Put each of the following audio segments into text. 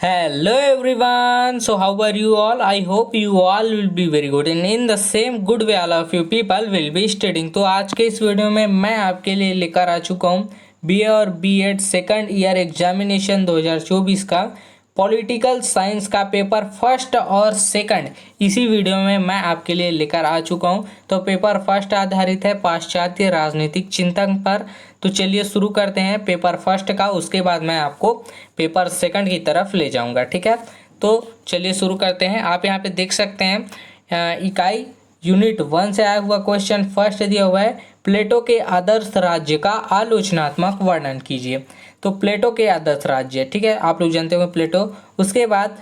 Hello everyone. So how are you all? I hope you all will be very good and in the same good way all of you people will be studying. तो आज के इस video में मैं आपके लिए लेकर आ चुका हूँ बीए और बीएड सेकंड ईयर एग्जामिनेशन 2024 का पॉलिटिकल साइंस का पेपर फर्स्ट और सेकंड इसी वीडियो में मैं आपके लिए लेकर आ चुका हूं। तो पेपर फर्स्ट आधारित है पाश्चात्य राजनीतिक चिंतन पर। तो चलिए शुरू करते हैं पेपर फर्स्ट का, उसके बाद मैं आपको पेपर सेकंड की तरफ ले जाऊंगा। ठीक है, तो चलिए शुरू करते हैं। आप यहाँ पे देख सकते हैं इकाई यूनिट 1 से आया हुआ क्वेश्चन फर्स्ट दिया हुआ है, प्लेटो के आदर्श राज्य का आलोचनात्मक वर्णन कीजिए। तो प्लेटो के आदर्श राज्य, ठीक है, आप लोग जानते होंगे प्लेटो। उसके बाद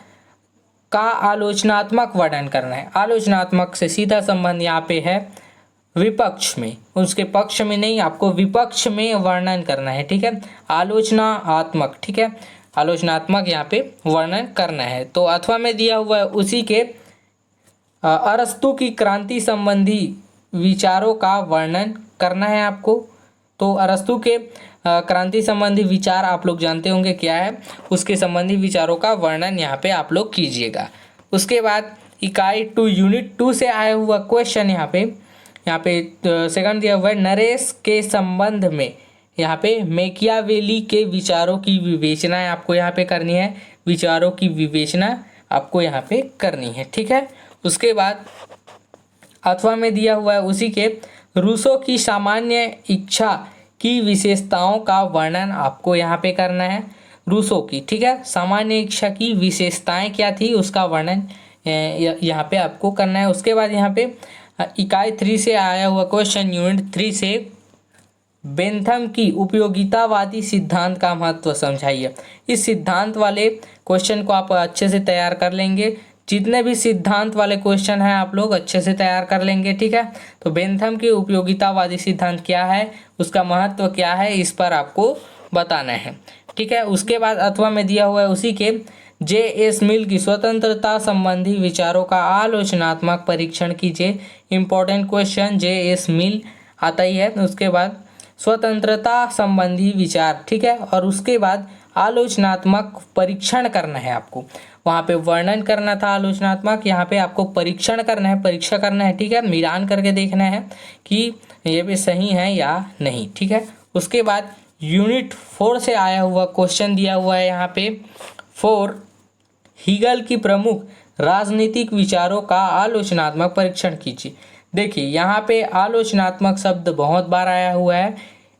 का आलोचनात्मक वर्णन करना है। आलोचनात्मक से सीधा संबंध यहाँ पे है विपक्ष में, उसके पक्ष में नहीं, आपको विपक्ष में वर्णन करना है। ठीक है, आलोचनात्मक, ठीक है, आलोचनात्मक यहाँ पे वर्णन करना है। तो अथवा में दिया हुआ है उसी के अरस्तु की क्रांति संबंधी विचारों का वर्णन करना है आपको। तो अरस्तु के क्रांति संबंधी विचार आप लोग जानते होंगे क्या है, उसके संबंधी विचारों का वर्णन यहाँ पे आप लोग कीजिएगा। उसके बाद इकाई 2 यूनिट 2 से आया हुआ क्वेश्चन यहाँ पे सेकंड दिया हुआ है, नरेश के संबंध में यहाँ पे मैकियावेली के विचारों की विवेचना आपको यहाँ पे करनी है। विचारों की विवेचना आपको यहाँ पे करनी है। ठीक है, उसके बाद अथवा में दिया हुआ है उसी के रूसो की सामान्य इच्छा की विशेषताओं का वर्णन आपको यहाँ पे करना है। रूसो की, ठीक है, सामान्य इच्छा की विशेषताएं क्या थी उसका वर्णन यहाँ पे आपको करना है। उसके बाद यहाँ पे इकाई 3 से आया हुआ क्वेश्चन यूनिट 3 से बेंथम की उपयोगितावादी सिद्धांत का महत्व समझाइए। इस सिद्धांत वाले क्वेश्चन को आप अच्छे से तैयार कर लेंगे। जितने भी सिद्धांत वाले क्वेश्चन हैं आप लोग अच्छे से तैयार कर लेंगे। ठीक है, तो बेंथम के उपयोगितावादी सिद्धांत क्या है, उसका महत्व क्या है, इस पर आपको बताना है। ठीक है, उसके बाद अथवा में दिया हुआ है उसी के जे.एस. मिल की स्वतंत्रता संबंधी विचारों का आलोचनात्मक परीक्षण कीजिए। Important question JS. मिल आता ही है। उसके बाद स्वतंत्रता संबंधी विचार, ठीक है, और उसके बाद आलोचनात्मक परीक्षण करना है आपको। वहाँ पे वर्णन करना था आलोचनात्मक, यहाँ पे आपको परीक्षण करना है, परीक्षा करना है। ठीक है, मिलान करके देखना है कि ये भी सही है या नहीं। ठीक है, उसके बाद यूनिट 4 से आया हुआ क्वेश्चन दिया हुआ है यहाँ पे 4, हीगल की प्रमुख राजनीतिक विचारों का आलोचनात्मक परीक्षण कीजिए। देखिए यहाँ पे आलोचनात्मक शब्द बहुत बार आया हुआ है,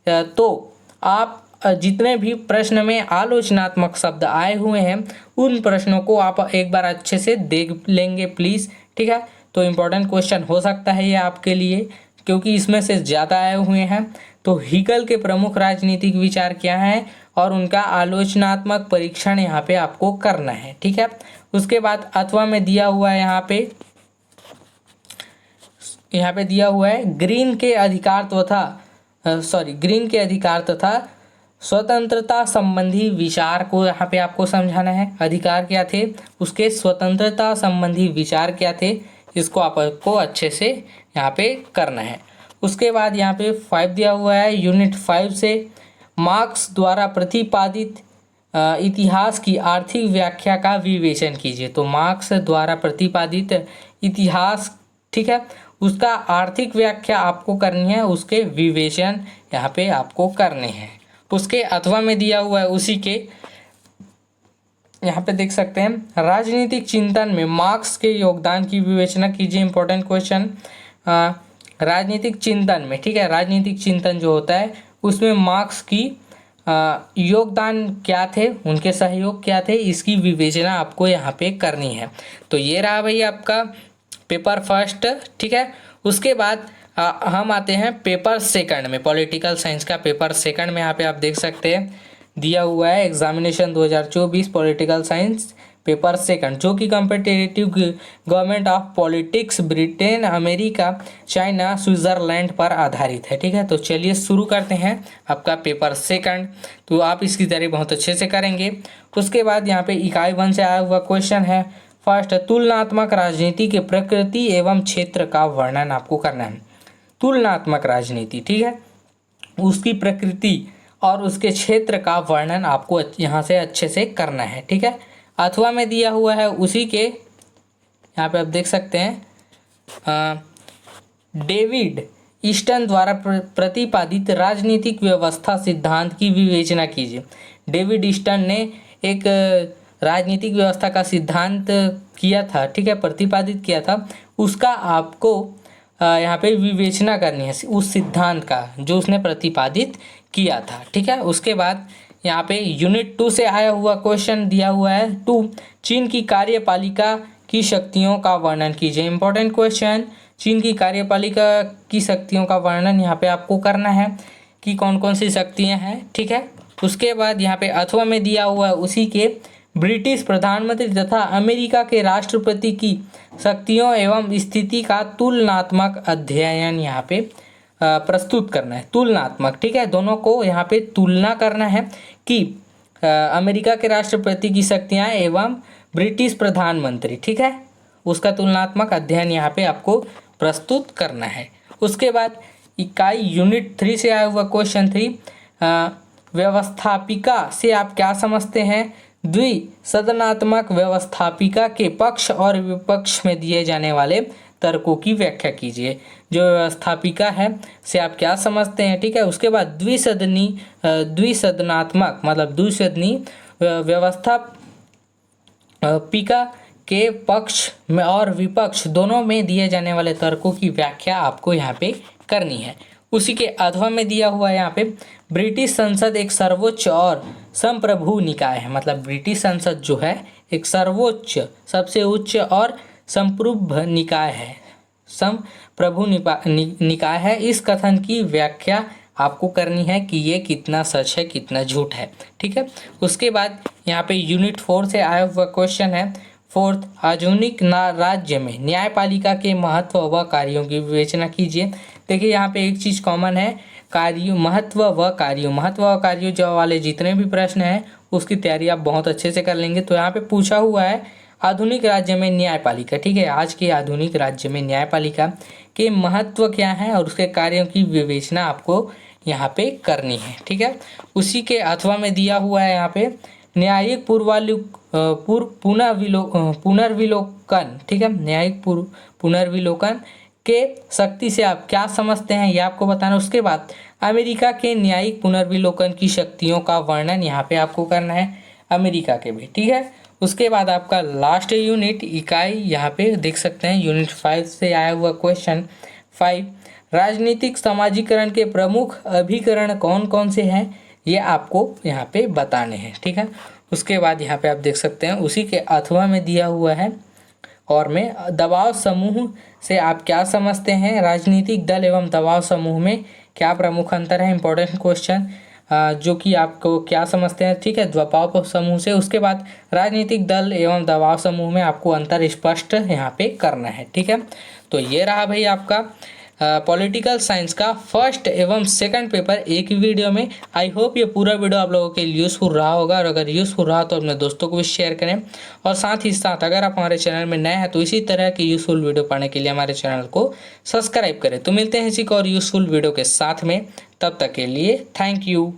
तो आप जितने भी प्रश्न में आलोचनात्मक शब्द आए हुए हैं उन प्रश्नों को आप एक बार अच्छे से देख लेंगे प्लीज़। ठीक है, तो इम्पोर्टेंट क्वेश्चन हो सकता है ये आपके लिए, क्योंकि इसमें से ज़्यादा आए हुए हैं। तो हीगल के प्रमुख राजनीतिक विचार क्या हैं और उनका आलोचनात्मक परीक्षण यहाँ पे आपको करना है। ठीक है, उसके बाद अथवा में दिया हुआ है यहाँ पे दिया हुआ है ग्रीन के अधिकार तथा स्वतंत्रता संबंधी विचार को यहाँ पे आपको समझाना है। अधिकार क्या थे, उसके स्वतंत्रता संबंधी विचार क्या थे, इसको आपको अच्छे से यहाँ पे करना है। उसके बाद यहाँ पे 5 दिया हुआ है यूनिट 5 से मार्क्स द्वारा प्रतिपादित इतिहास की आर्थिक व्याख्या का विवेचन कीजिए। तो मार्क्स द्वारा प्रतिपादित इतिहास, ठीक है, उसका आर्थिक व्याख्या आपको करनी है, उसके विवेचन यहाँ पे आपको करने हैं। उसके अथवा में दिया हुआ है उसी के यहाँ पे देख सकते हैं राजनीतिक चिंतन में मार्क्स के योगदान की विवेचना कीजिए। इंपॉर्टेंट क्वेश्चन राजनीतिक चिंतन में, ठीक है, राजनीतिक चिंतन जो होता है उसमें मार्क्स की योगदान क्या थे, उनके सहयोग क्या थे, इसकी विवेचना आपको यहाँ पे करनी है। तो ये रहा भाई आपका पेपर फर्स्ट। ठीक है, उसके बाद हम आते हैं पेपर सेकंड में, पॉलिटिकल साइंस का पेपर सेकंड में। यहाँ पे आप देख सकते हैं दिया हुआ है examination 2024 political science paper second, जो कि competitive government of politics Britain, America, China, Switzerland पर आधारित है। ठीक है, तो चलिए शुरू करते हैं आपका पेपर सेकंड। तो आप इसकी तैयारी बहुत अच्छे से करेंगे। उसके बाद यहाँ पे इकाई 1 से आया हुआ क्वेश्चन है फर्स्ट, तुलनात्मक राजनीति के प्रकृति एवं क्षेत्र का वर्णन आपको करना है। तुलनात्मक राजनीति, ठीक है, उसकी प्रकृति और उसके क्षेत्र का वर्णन आपको यहाँ से अच्छे से करना है। ठीक है, अथवा में दिया हुआ है उसी के यहाँ पे आप देख सकते हैं डेविड ईस्टन द्वारा प्रतिपादित राजनीतिक व्यवस्था सिद्धांत की विवेचना कीजिए। डेविड ईस्टन ने एक राजनीतिक व्यवस्था का सिद्धांत किया था, ठीक है, प्रतिपादित किया था, उसका आपको यहाँ पे विवेचना करनी है उस सिद्धांत का जो उसने प्रतिपादित किया था, ठीक है। उसके बाद यहाँ पे यूनिट 2 से आया हुआ क्वेश्चन दिया हुआ है 2, चीन की कार्यपालिका की शक्तियों का वर्णन कीजिए। इंपॉर्टेंट क्वेश्चन, चीन की कार्यपालिका की शक्तियों का वर्णन यहाँ पे आपको करना है कि कौन कौन सी शक्तियाँ हैं, ठीक है। उसके बाद यहाँ पे अथवा में दिया हुआ है उसी के ब्रिटिश प्रधानमंत्री तथा अमेरिका के राष्ट्रपति की शक्तियों एवं स्थिति का तुलनात्मक अध्ययन यहाँ पे प्रस्तुत करना है। तुलनात्मक, ठीक है, दोनों को यहाँ पे तुलना करना है कि अमेरिका के राष्ट्रपति की शक्तियाँ एवं ब्रिटिश प्रधानमंत्री, ठीक है, उसका तुलनात्मक अध्ययन यहाँ पे आपको प्रस्तुत करना है। उसके बाद इकाई यूनिट 3 से आया हुआ क्वेश्चन 3, व्यवस्थापिका से आप क्या समझते हैं? द्विसदनात्मक व्यवस्थापिका के पक्ष और विपक्ष में दिए जाने वाले तर्कों की व्याख्या कीजिए। जो व्यवस्थापिका है से आप क्या समझते हैं, ठीक है। उसके बाद द्विसदनात्मक मतलब द्विसदनी व्यवस्थापिका के पक्ष में और विपक्ष दोनों में दिए जाने वाले तर्कों की व्याख्या आपको यहाँ पे करनी है। उसी के अथवा में दिया हुआ है यहाँ पे ब्रिटिश संसद एक सर्वोच्च और संप्रभु निकाय है। मतलब ब्रिटिश संसद जो है एक सर्वोच्च, सबसे उच्च और संप्रभु निकाय है, संप्रभु निकाय है। इस कथन की व्याख्या आपको करनी है कि ये कितना सच है कितना झूठ है, ठीक है। उसके बाद यहाँ पे यूनिट 4 से आया हुआ क्वेश्चन है 4th, आधुनिक राज्य में न्यायपालिका के महत्व व कार्यों की विवेचना कीजिए। देखिए यहाँ पे एक चीज़ कॉमन है, कार्यों, महत्व व कार्यों जो वाले जितने भी प्रश्न हैं उसकी तैयारी आप बहुत अच्छे से कर लेंगे। तो यहाँ पे पूछा हुआ है आधुनिक राज्य में न्यायपालिका, ठीक है, आज के आधुनिक राज्य में न्यायपालिका के महत्व क्या है और उसके कार्यों की विवेचना आपको यहाँ पे करनी है, ठीक है। उसी के अथवा में दिया हुआ है यहाँ पे न्यायिक पुनर्विलोकन, ठीक है, न्यायिक पुनर्विलोकन के शक्ति से आप क्या समझते हैं ये आपको बताना। उसके बाद अमेरिका के न्यायिक पुनर्विलोकन की शक्तियों का वर्णन यहाँ पे आपको करना है, अमेरिका के भी, ठीक है। उसके बाद आपका लास्ट यूनिट इकाई यहाँ पे देख सकते हैं यूनिट 5 से आया हुआ क्वेश्चन 5, राजनीतिक समाजीकरण के प्रमुख अभिकरण कौन कौन से हैं ये आपको यहाँ पे बताने हैं, ठीक है। उसके बाद यहाँ पे आप देख सकते हैं उसी के अथवा में दिया हुआ है और में दबाव समूह से आप क्या समझते हैं, राजनीतिक दल एवं दबाव समूह में क्या प्रमुख अंतर है। इंपॉर्टेंट क्वेश्चन जो कि आपको क्या समझते हैं, ठीक है, दबाव समूह से। उसके बाद राजनीतिक दल एवं दबाव समूह में आपको अंतर स्पष्ट यहाँ पे करना है, ठीक है। तो ये रहा भाई आपका पॉलिटिकल साइंस का फर्स्ट एवं सेकंड पेपर एक ही वीडियो में। आई होप ये पूरा वीडियो आप लोगों के लिए यूज़फुल रहा होगा और अगर यूज़फुल रहा तो अपने दोस्तों को भी शेयर करें और साथ ही साथ अगर आप हमारे चैनल में नए हैं तो इसी तरह की यूज़फुल वीडियो पाने के लिए हमारे चैनल को सब्सक्राइब करें। तो मिलते हैं इसी को और यूज़फुल वीडियो के साथ में, तब तक के लिए थैंक यू।